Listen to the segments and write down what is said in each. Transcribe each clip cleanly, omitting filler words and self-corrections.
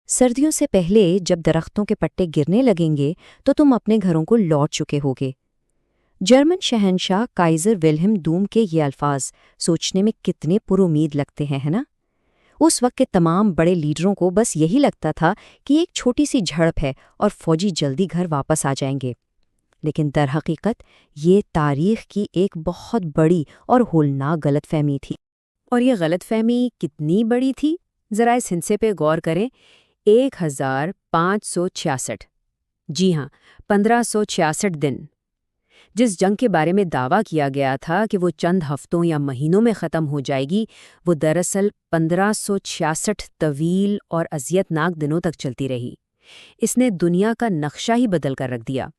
सर्दियों से पहले जब दरख्तों के पत्ते गिरने लगेंगे तो तुम अपने घरों को लौट चुके होगे। जर्मन शहंशाह काइजर विल्हेम दूम के ये अल्फाज सोचने में कितने पुरुमीद लगते हैं, है ना? उस वक्त के तमाम बड़े लीडरों को बस यही लगता था कि एक छोटी सी झड़प है और फौजी जल्दी घर वापस आ जाएंगे। लेकिन दरहकीकत ये तारीख की एक बहुत बड़ी और होलनाक गलतफहमी थी। और ये गलतफहमी कितनी बड़ी थी, जरा इस हिस्से पे गौर करें। 1566, जी हाँ, 1566 दिन। जिस जंग के बारे में दावा किया गया था कि वो चंद हफ्तों या महीनों में ख़त्म हो जाएगी, वो दरअसल 1566 तवील और अज़ियतनाक दिनों तक चलती रही। इसने दुनिया का नक्शा ही बदल कर रख दिया।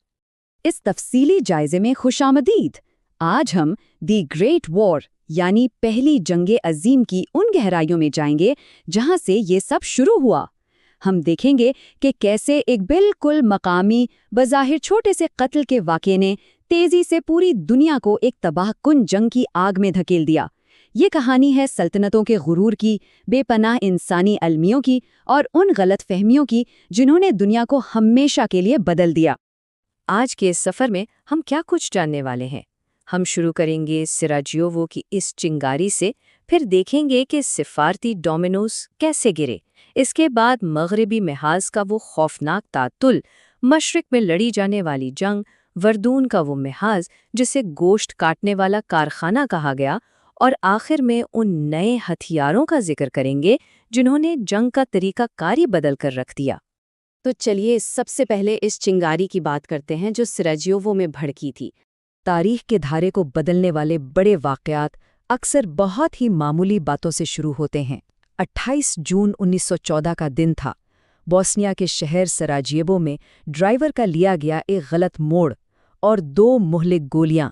इस तफसीली जायजे में खुशामदीद। आज हम दी ग्रेट वॉर यानी पहली जंगे अजीम की उन गहराइयों में जाएंगे जहां से ये सब शुरू हुआ। हम देखेंगे कि कैसे एक बिल्कुल मकामी बज़ाहिर छोटे से कत्ल के वाक़े ने तेजी से पूरी दुनिया को एक तबाहकुन जंग की आग में धकेल दिया। ये कहानी है सल्तनतों के गुरूर की, बेपनाह इंसानी अलमियों की और उन गलत फहमियों की जिन्होंने दुनिया को हमेशा के लिए बदल दिया। आज के इस सफ़र में हम क्या कुछ जानने वाले हैं। हम शुरू करेंगे सिराजियोवो की इस चिंगारी से, फिर देखेंगे कि सिफारती डोमिनोज कैसे गिरे। इसके बाद मगरबी महाज का वो खौफनाक तातुल, मशरिक में लड़ी जाने वाली जंग, वर्दून का वो महाज जिसे गोश्त काटने वाला कारखाना कहा गया, और आखिर में उन नए हथियारों का जिक्र करेंगे जिन्होंने जंग का तरीका कारी बदल कर रख दिया। तो चलिए सबसे पहले इस चिंगारी की बात करते हैं जो सिराजियोवो में भड़की थी। तारीख के धारे को बदलने वाले बड़े वाक़यात अक्सर बहुत ही मामूली बातों से शुरू होते हैं। 28 जून 1914 का दिन था। बोस्निया के शहर सराजेवो में ड्राइवर का लिया गया एक गलत मोड़ और 2 मुहलिक गोलियां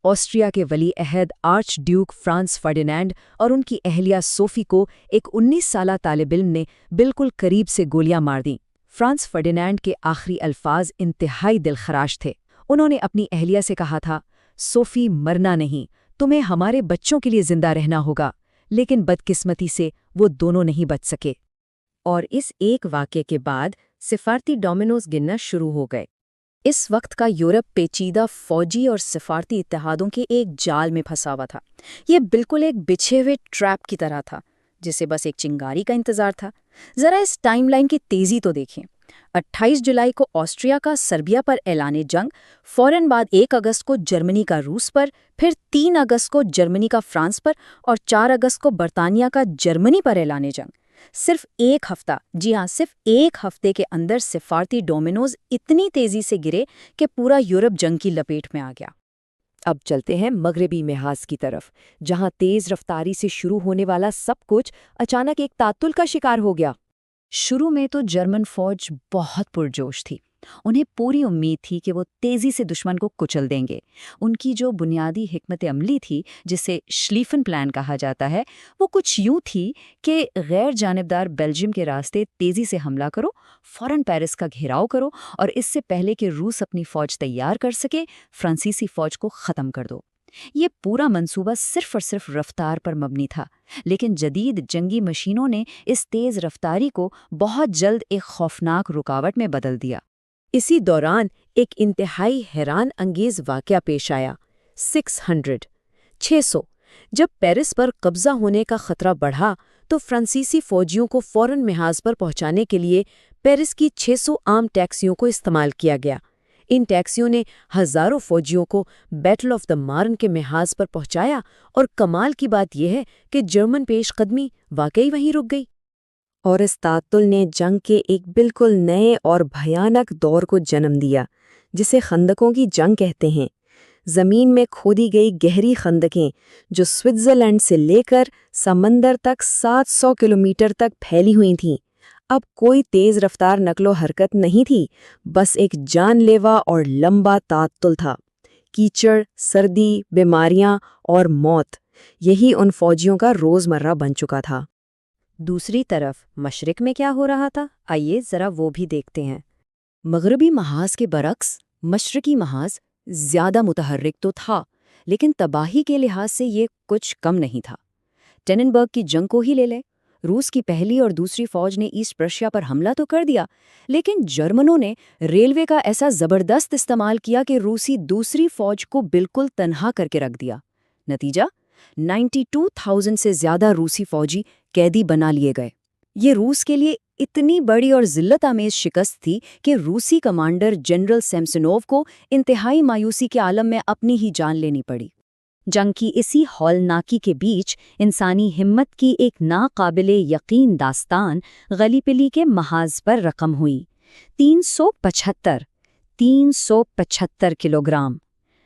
ऑस्ट्रिया के वली अहद आर्च ड्यूक फ्रांस फर्डिनैंड और उनकी अहलिया सोफी को एक 19 साला तालिब-इल्म ने बिल्कुल करीब से गोलियां मार दीं। फ्रांस फर्डिनैंड के आखिरी अल्फाज इंतहाई दिलखराश थे। उन्होंने अपनी अहलिया से कहा था, सोफी मरना नहीं, तुम्हें हमारे बच्चों के लिए जिंदा रहना होगा। लेकिन बदकिस्मती से वो दोनों नहीं बच सके। और इस एक वाक़ये के बाद सिफारती डोमिनोज गिनना शुरू हो गए। इस वक्त का यूरोप पेचीदा फौजी और सिफारती इत्तेहादों के एक जाल में फंसा हुआ था। ये बिल्कुल एक बिछे हुए ट्रैप की तरह था जिसे बस एक चिंगारी का इंतजार था। जरा इस टाइमलाइन की तेजी तो देखें। 28 जुलाई को ऑस्ट्रिया का सर्बिया पर ऐलाने जंग, फौरन बाद 1 अगस्त को जर्मनी का रूस पर, फिर 3 अगस्त को जर्मनी का फ्रांस पर और 4 अगस्त को बरतानिया का जर्मनी पर ऐलाने जंग। सिर्फ एक हफ्ता, जी हाँ, सिर्फ एक हफ्ते के अंदर सिफारती डोमिनोज इतनी तेजी से गिरे कि पूरा यूरोप जंग की लपेट में आ गया। अब चलते हैं मगरबी महाज की तरफ, जहां तेज रफ्तारी से शुरू होने वाला सब कुछ अचानक एक तातुल का शिकार हो गया। शुरू में तो जर्मन फौज बहुत पुरजोश थी। उन्हें पूरी उम्मीद थी कि वो तेजी से दुश्मन को कुचल देंगे। उनकी जो बुनियादी हिकमत अमली थी, जिसे श्लीफन प्लान कहा जाता है, वो कुछ यूं थी कि गैर जानिबदार बेल्जियम के रास्ते तेजी से हमला करो, फौरन पेरिस का घेराव करो और इससे पहले कि रूस अपनी फौज तैयार कर सके, फ्रांसीसी फौज को ख़त्म कर दो। ये पूरा मंसूबा सिर्फ और सिर्फ रफ्तार पर मबनी था, लेकिन जदीद जंगी मशीनों ने इस तेज़ रफ्तारी को बहुत जल्द एक खौफनाक रुकावट में बदल दिया। इसी दौरान एक इंतहाई हैरान अंगेज वाक़या पेश आया। 600 जब पेरिस पर कब्जा होने का खतरा बढ़ा तो फ्रांसीसी फौजियों को फौरन महाज पर पहुंचाने के लिए पेरिस की 600 आम टैक्सियों को इस्तेमाल किया गया। इन टैक्सियों ने हजारों फौजियों को बैटल ऑफ द मार्न के महाज पर पहुंचाया और कमाल की बात यह है कि जर्मन पेशकदमी वाकई वहीं रुक गई। और इस तातुल ने जंग के एक बिल्कुल नए और भयानक दौर को जन्म दिया, जिसे खंदकों की जंग कहते हैं। ज़मीन में खोदी गई गहरी खंदकें जो स्विट्ज़रलैंड से लेकर समंदर तक 700 किलोमीटर तक फैली हुई थीं। अब कोई तेज़ रफ्तार नकलो हरकत नहीं थी, बस एक जानलेवा और लंबा तातुल था। कीचड़, सर्दी, बीमारियां और मौत, यही उन फौजियों का रोज़मर्रा बन चुका था। दूसरी तरफ मशरिक में क्या हो रहा था, आइए ज़रा वो भी देखते हैं। मगरबी महाज के बरक्स मशरकी महाज ज़्यादा मुतहर्रिक तो था, लेकिन तबाही के लिहाज से ये कुछ कम नहीं था। टेननबर्ग की जंग को ही ले लें। روس کی پہلی اور دوسری فوج نے ایسٹ پرشیا پر حملہ تو کر دیا، لیکن جرمنوں نے ریلوے کا ایسا زبردست استعمال کیا کہ روسی دوسری فوج کو بالکل تنہا کر کے رکھ دیا۔ نتیجہ 92,000 سے زیادہ روسی فوجی قیدی بنا لیے گئے۔ یہ روس کے لیے اتنی بڑی اور ذلت آمیز شکست تھی کہ روسی کمانڈر جنرل سیمسونوف کو انتہائی مایوسی کے عالم میں اپنی ہی جان لینی پڑی۔ جنگ کی اسی ہولناکی کے بیچ انسانی ہمت کی ایک ناقابل یقین داستان گلی پلی کے محاذ پر رقم ہوئی۔ 375 کلوگرام۔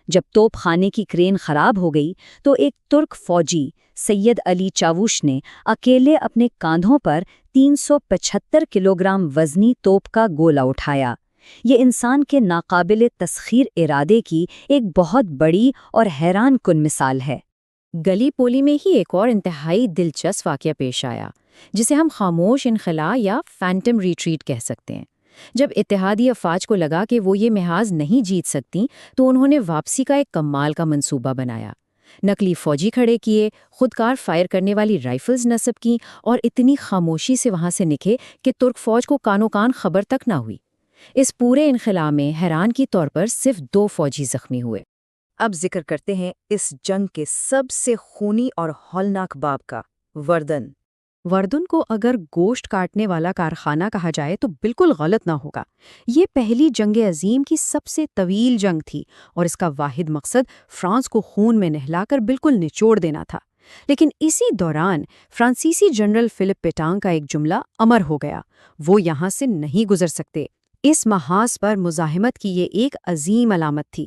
جب توپ خانے کی کرین خراب ہو گئی تو ایک ترک فوجی سید علی چاوش نے اکیلے اپنے کاندھوں پر 375 کلوگرام وزنی توپ کا گولا اٹھایا۔ یہ انسان کے ناقابل تسخیر ارادے کی ایک بہت بڑی اور حیران کن مثال ہے۔ گلی پولی میں ہی ایک اور انتہائی دلچسپ واقعہ پیش آیا، جسے ہم خاموش انخلاء یا فینٹم ریٹریٹ کہہ سکتے ہیں۔ جب اتحادی افواج کو لگا کہ وہ یہ محاذ نہیں جیت سکتی تو انہوں نے واپسی کا ایک کمال کا منصوبہ بنایا۔ نقلی فوجی کھڑے کیے، خودکار فائر کرنے والی رائفلز نصب کیں اور اتنی خاموشی سے وہاں سے نکلے کہ ترک فوج کو کانوں کان خبر تک نہ ہوئی۔ اس پورے انخلاء میں حیران کی طور پر صرف 2 فوجی زخمی ہوئے۔ اب ذکر کرتے ہیں اس جنگ کے سب سے خونی اور ہولناک باب کا، وردن۔ وردن کو اگر گوشت کاٹنے والا کارخانہ کہا جائے تو بالکل غلط نہ ہوگا۔ یہ پہلی جنگ عظیم کی سب سے طویل جنگ تھی اور اس کا واحد مقصد فرانس کو خون میں نہلا کر بالکل نچوڑ دینا تھا۔ لیکن اسی دوران فرانسیسی جنرل فلپ پیٹان کا ایک جملہ امر ہو گیا، وہ یہاں سے نہیں گزر سکتے۔ اس محاذ پر مزاحمت کی یہ ایک عظیم علامت تھی۔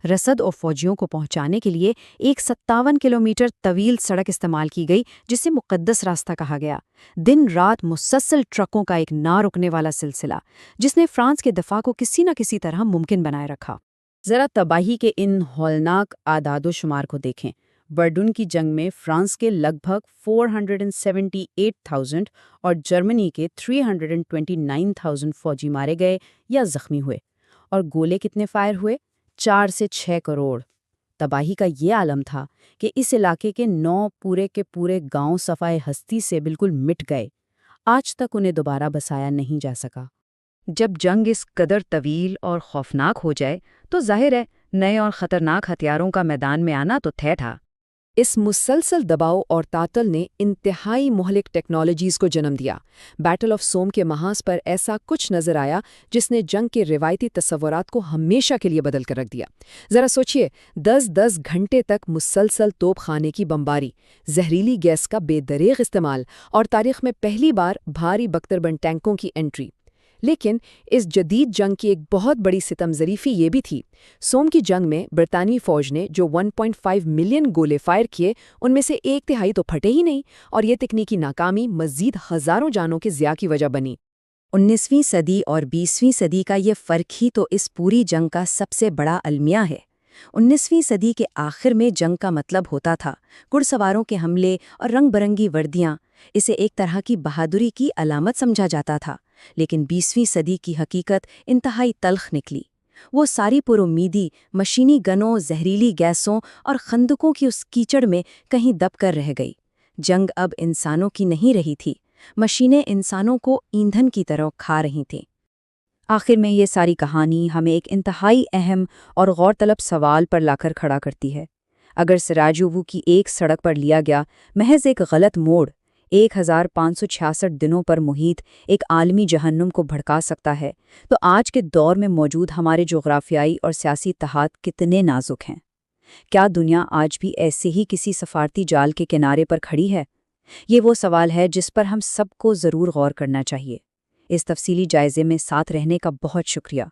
رسد اور فوجیوں کو پہنچانے کے لیے ایک 57 کلومیٹر طویل سڑک استعمال کی گئی جسے مقدس راستہ کہا گیا۔ دن رات مسلسل ٹرکوں کا ایک نہ رکنے والا سلسلہ، جس نے فرانس کے دفاع کو کسی نہ کسی طرح ممکن بنائے رکھا۔ ذرا تباہی کے ان ہولناک اعداد و شمار کو دیکھیں۔ وردن کی جنگ میں فرانس کے لگ بھگ 478,000 اور جرمنی کے 329,000 فوجی مارے گئے یا زخمی ہوئے، اور گولے کتنے فائر ہوئے؟ 4 سے 6 کروڑ۔ تباہی کا یہ عالم تھا کہ اس علاقے کے 9 پورے کے پورے گاؤں صفائے ہستی سے بالکل مٹ گئے۔ آج تک انہیں دوبارہ بسایا نہیں جا سکا۔ جب جنگ اس قدر طویل اور خوفناک ہو جائے تو ظاہر ہے نئے اور خطرناک ہتھیاروں کا میدان میں آنا تو طے تھا۔ اس مسلسل دباؤ اور تعطل نے انتہائی مہلک ٹیکنالوجیز کو جنم دیا۔ بیٹل آف سوم کے محاذ پر ایسا کچھ نظر آیا جس نے جنگ کے روایتی تصورات کو ہمیشہ کے لیے بدل کر رکھ دیا۔ ذرا سوچئے، 10 گھنٹے تک مسلسل توپ خانے کی بمباری، زہریلی گیس کا بے دریغ استعمال اور تاریخ میں پہلی بار بھاری بختربند ٹینکوں کی انٹری۔ لیکن اس جدید جنگ کی ایک بہت بڑی ستم ظریفی یہ بھی تھی۔ سوم کی جنگ میں برطانوی فوج نے جو 1.5 ملین گولے فائر کیے، ان میں سے 1/3 تو پھٹے ہی نہیں، اور یہ تکنیکی ناکامی مزید ہزاروں جانوں کے ضیاع کی وجہ بنی۔ 19ویں صدی اور 20ویں صدی کا یہ فرق ہی تو اس پوری جنگ کا سب سے بڑا المیہ ہے۔ 19ویں صدی کے آخر میں جنگ کا مطلب ہوتا تھا گھڑ سواروں کے حملے اور رنگ برنگی وردیاں، اسے ایک طرح کی بہادری کی علامت سمجھا جاتا تھا۔ لیکن 20ویں صدی کی حقیقت انتہائی تلخ نکلی۔ وہ ساری پر امیدی مشینی گنوں، زہریلی گیسوں اور خندقوں کی اس کیچڑ میں کہیں دب کر رہ گئی۔ جنگ اب انسانوں کی نہیں رہی تھی، مشینیں انسانوں کو ایندھن کی طرح کھا رہی تھیں۔ آخر میں یہ ساری کہانی ہمیں ایک انتہائی اہم اور غور طلب سوال پر لا کر کھڑا کرتی ہے۔ اگر سراجیوو کی ایک سڑک پر لیا گیا محض ایک غلط موڑ 1566 دنوں پر محیط ایک عالمی جہنم کو بھڑکا سکتا ہے، تو آج کے دور میں موجود ہمارے جغرافیائی اور سیاسی اتحاد کتنے نازک ہیں؟ کیا دنیا آج بھی ایسے ہی کسی سفارتی جال کے کنارے پر کھڑی ہے؟ یہ وہ سوال ہے جس پر ہم سب کو ضرور غور کرنا چاہیے۔ اس تفصیلی جائزے میں ساتھ رہنے کا بہت شکریہ۔